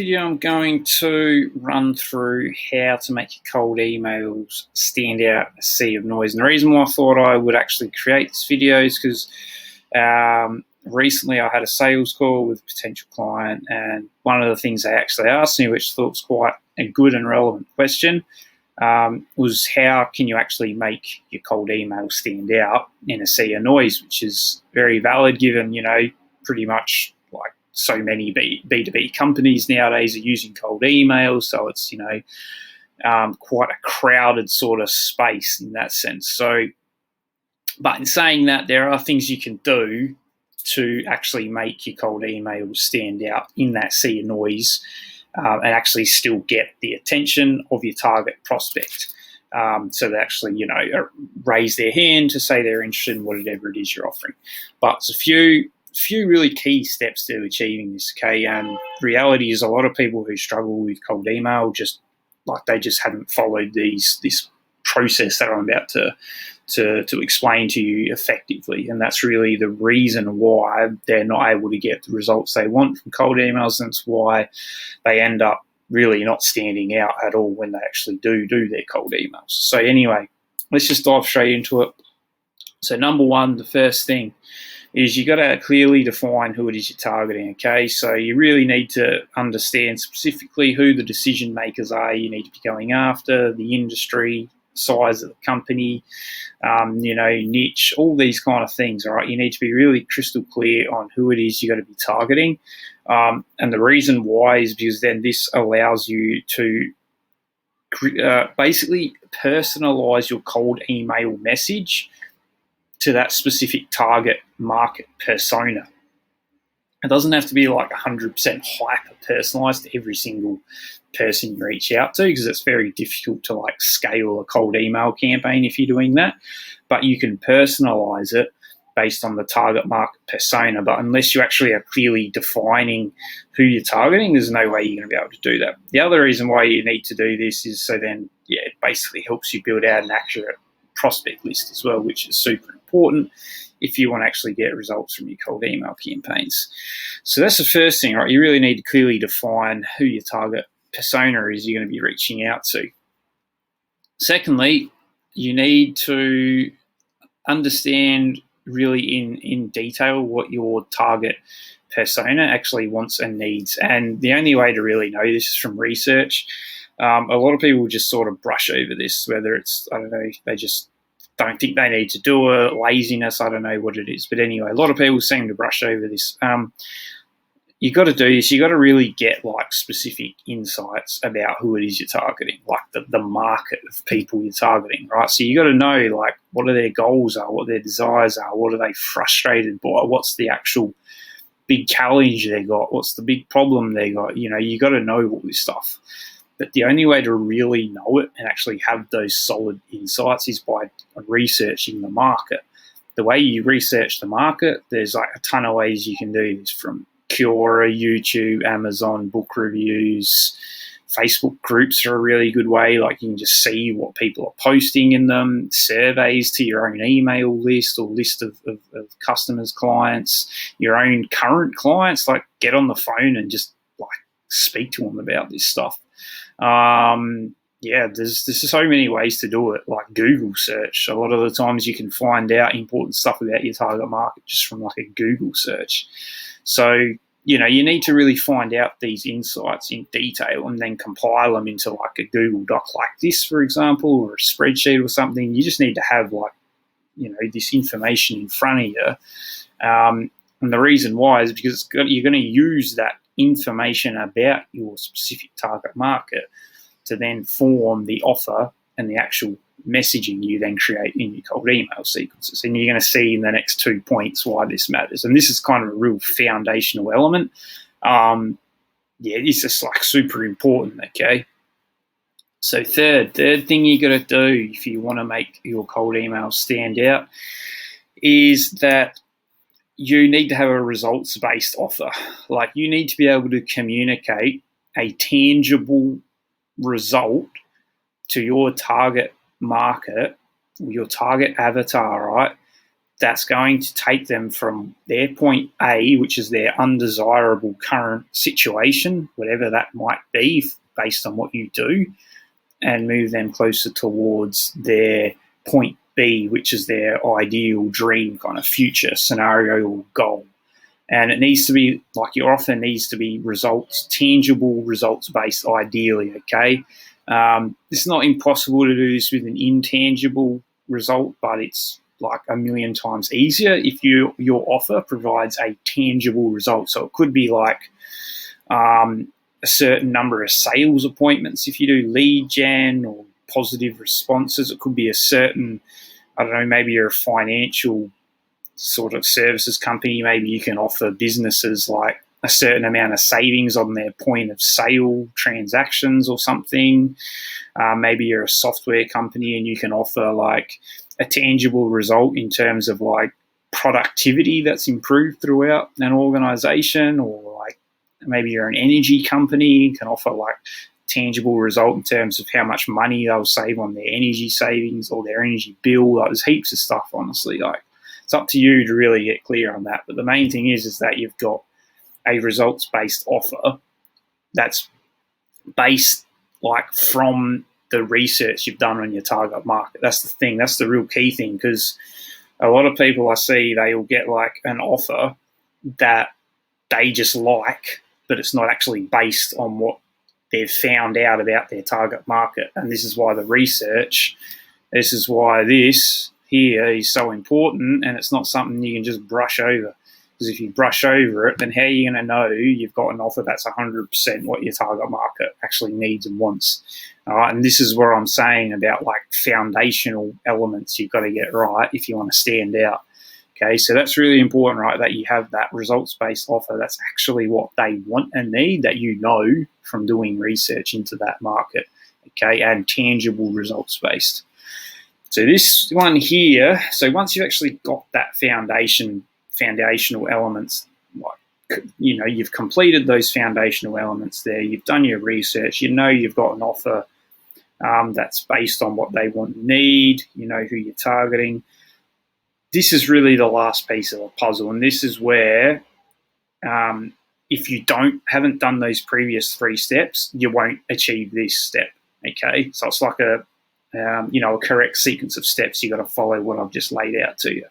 Video, I'm going to run through how to make your cold emails stand out in a sea of noise. And the reason why I thought I would actually create this video is because recently I had a sales call with a potential client, and one of the things they actually asked me, which I thought was quite a good and relevant question, was how can you actually make your cold email stand out in a sea of noise, which is very valid given, pretty much like so many B2B companies nowadays are using cold emails. So it's, quite a crowded sort of space in that sense. So, but in saying that, there are things you can do to actually make your cold emails stand out in that sea of noise, and actually still get the attention of your target prospect. So they actually, raise their hand to say they're interested in whatever it is you're offering. But it's a few really key steps to achieving this, okay? And reality is a lot of people who struggle with cold email they just haven't followed this process that I'm about to explain to you effectively. And that's really the reason why they're not able to get the results they want from cold emails. And that's why they end up really not standing out at all when they actually do their cold emails. So anyway, let's just dive straight into it. So number one, the first thing is you got to clearly define who it is you're targeting, okay? So you really need to understand specifically who the decision makers are you need to be going after, the industry, size of the company, niche, all these kind of things, all right? You need to be really crystal clear on who it is you're going to be targeting. And the reason why is because then this allows you to basically personalize your cold email message to that specific target market persona. It doesn't have to be like 100% hyper personalized to every single person you reach out to, because it's very difficult to scale a cold email campaign if you're doing that. But you can personalize it based on the target market persona. But unless you actually are clearly defining who you're targeting, there's no way you're going to be able to do that. The other reason why you need to do this is it basically helps you build out an accurate prospect list as well, which is super important if you want to actually get results from your cold email campaigns. So that's the first thing, right? You really need to clearly define who your target persona is you're going to be reaching out to. Secondly, you need to understand really in detail what your target persona actually wants and needs. And the only way to really know this is from research. A lot of people just sort of brush over this, whether it's, they just don't think they need to do it, laziness, I don't know what it is. But anyway, a lot of people seem to brush over this. You got to do this. You got to really get specific insights about who it is you're targeting, the market of people you're targeting, right? So you got to know what are their goals are, what their desires are, what are they frustrated by, what's the actual big challenge they got, what's the big problem they got. You got to know all this stuff. But the only way to really know it and actually have those solid insights is by researching the market. The way you research the market, there's a ton of ways you can do this, from Quora, YouTube, Amazon, book reviews, Facebook groups are a really good way. You can just see what people are posting in them, surveys to your own email list or list of customers, clients, your own current clients, get on the phone and just speak to them about this stuff. There's so many ways to do it, like Google search. A lot of the times you can find out important stuff about your target market just from a Google search. So, you need to really find out these insights in detail and then compile them into a Google Doc like this, for example, or a spreadsheet or something. You just need to have this information in front of you. And the reason why is because you're going to use that information about your specific target market to then form the offer and the actual messaging you then create in your cold email sequences. And you're going to see in the next 2 points why this matters. And this is kind of a real foundational element. It's just super important, okay? So third thing you got to do if you want to make your cold email stand out is that you need to have a results-based offer. You need to be able to communicate a tangible result to your target market, your target avatar, right, that's going to take them from their point A, which is their undesirable current situation, whatever that might be based on what you do, and move them closer towards their point B, which is their ideal dream kind of future scenario or goal. And it needs to be, like your offer needs to be results, tangible results based ideally, okay? It's not impossible to do this with an intangible result, but it's like a million times easier if your offer provides a tangible result. So it could be like a certain number of sales appointments if you do lead gen or positive responses. It could be a certain, I don't know, maybe you're a financial sort of services company. Maybe you can offer businesses like a certain amount of savings on their point of sale transactions or something. Maybe you're a software company and you can offer like a tangible result in terms of like productivity that's improved throughout an organization, or like maybe you're an energy company, you can offer like tangible result in terms of how much money they'll save on their energy savings or their energy bill. Like, there's heaps of stuff, honestly. Like, it's up to you to really get clear on that. But the main thing is that you've got a results-based offer that's based like from the research you've done on your target market. That's the thing. That's the real key thing, because a lot of people I see, they will get like an offer that they just like, but it's not actually based on what they've found out about their target market. And this is why the research, this is why this here is so important, and it's not something you can just brush over. Because if you brush over it, then how are you going to know you've got an offer that's 100% what your target market actually needs and wants? All right, and this is where I'm saying about like foundational elements you've got to get right if you want to stand out. Okay, so that's really important, right, that you have that results-based offer that's actually what they want and need, that you know from doing research into that market, okay, and tangible results-based. So this one here, so once you've actually got that foundational elements, like, you know, you've completed those foundational elements there, you've done your research, you know you've got an offer that's based on what they want and need, you know who you're targeting. This is really the last piece of the puzzle, and this is where if you haven't done those previous 3 steps, you won't achieve this step, okay? So it's like a correct sequence of steps you got to follow what I've just laid out to you.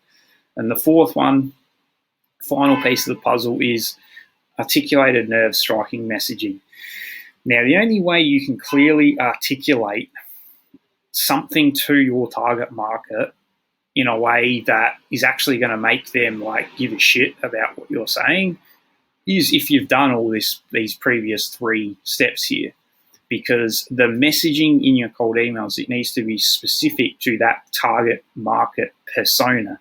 And the fourth one, final piece of the puzzle, is articulated nerve striking messaging. Now, the only way you can clearly articulate something to your target market in a way that is actually going to make them like give a shit about what you're saying is if you've done all these previous 3 steps here. Because the messaging in your cold emails, it needs to be specific to that target market persona.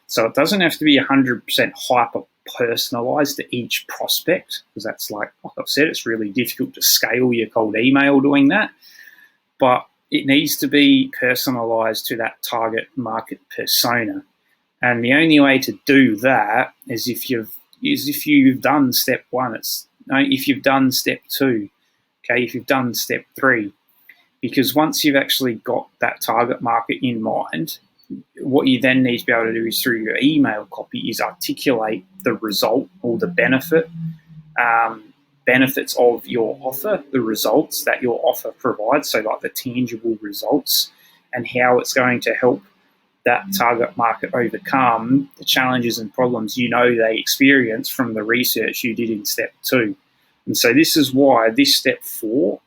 So it doesn't have to be 100% hyper personalized to each prospect, because that's like I've said, it's really difficult to scale your cold email doing that. But it needs to be personalized to that target market persona. And the only way to do that is if you've done step 1. If you've done step 2, okay, if you've done step 3, because once you've actually got that target market in mind, what you then need to be able to do is through your email copy is articulate the result or the benefits of your offer, the results that your offer provides, so like the tangible results, and how it's going to help that target market overcome the challenges and problems you know they experience from the research you did in step 2. And so this is why this step 4,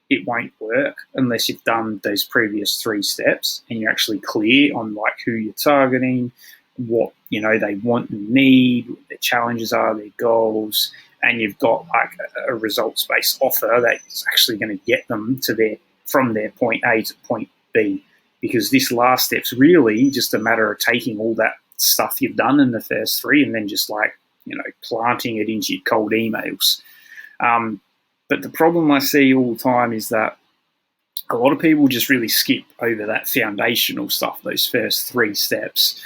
it won't work unless you've done those previous 3 steps and you're actually clear on like who you're targeting, what they want and need, what their challenges are, their goals, and you've got like a results-based offer that is actually going to get them from their point A to point B. Because this last step's really just a matter of taking all that stuff you've done in the first 3 and then just like planting it into your cold emails. But the problem I see all the time is that a lot of people just really skip over that foundational stuff, those first 3 steps.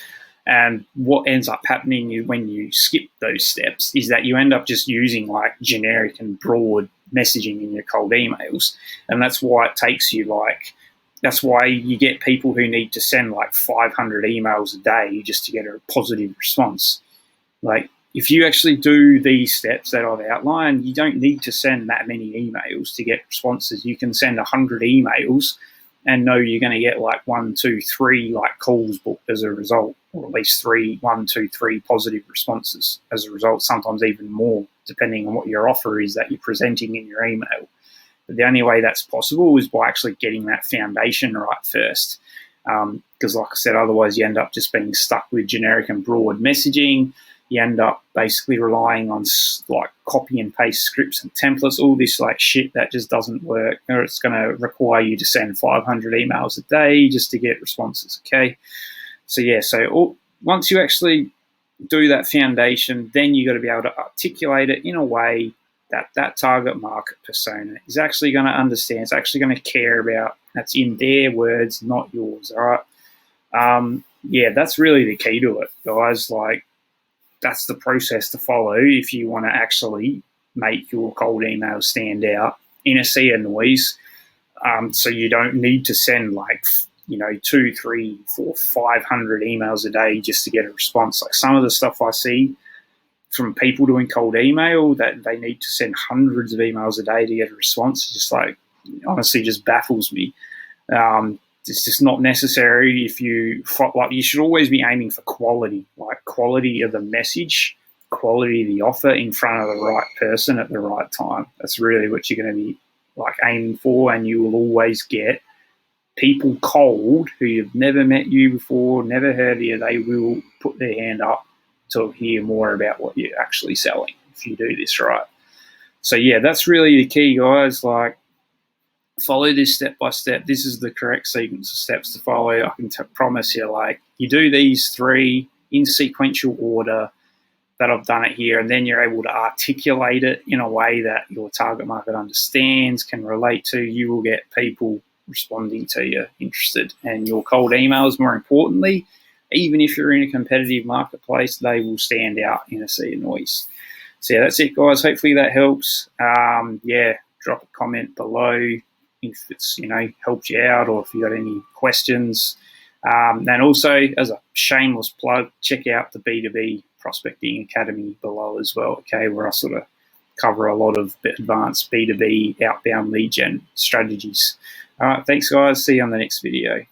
And what ends up happening when you skip those steps is that you end up just using like generic and broad messaging in your cold emails. And that's why it takes you like That's why you get people who need to send like 500 emails a day just to get a positive response. Like, if you actually do these steps that I've outlined, you don't need to send that many emails to get responses. You can send 100 emails and know you're going to get like 1, 2, 3 like calls booked as a result, or at least 1, 2, 3 positive responses as a result, sometimes even more, depending on what your offer is that you're presenting in your email. But the only way that's possible is by actually getting that foundation right first. Because like I said, otherwise you end up just being stuck with generic and broad messaging. You end up basically relying on like copy and paste scripts and templates, all this like shit that just doesn't work, or it's going to require you to send 500 emails a day just to get responses. Okay. So yeah, once you actually do that foundation, then you got to be able to articulate it in a way that that target market persona is actually going to understand, it's actually going to care about, that's in their words, not yours. All right. Yeah, that's really the key to it, guys. Like, that's the process to follow if you want to actually make your cold email stand out in a sea of noise. So you don't need to send like, 2, 3, 4, 500 emails a day just to get a response. Like, some of the stuff I see from people doing cold email that they need to send hundreds of emails a day to get a response, just like, honestly, just baffles me. It's just not necessary. If you should always be aiming for quality, like quality of the message, quality of the offer in front of the right person at the right time. That's really what you're going to be like aiming for, and you will always get people cold who have never met you before, never heard of you. They will put their hand up to hear more about what you're actually selling if you do this right. So yeah, that's really the key, guys. Like, follow this step by step. This is the correct sequence of steps to follow. I can promise you, like, you do these 3 in sequential order that I've done it here, and then you're able to articulate it in a way that your target market understands, can relate to. You will get people responding to you, interested, and your cold emails, more importantly, even if you're in a competitive marketplace, they will stand out in a sea of noise. So yeah, that's it, guys. Hopefully that helps. Yeah, drop a comment below if it's helped you out, or if you got any questions. And also, as a shameless plug, check out the B2B Prospecting Academy below as well. Okay, where I sort of cover a lot of advanced B2B outbound lead gen strategies. All right, thanks, guys. See you on the next video.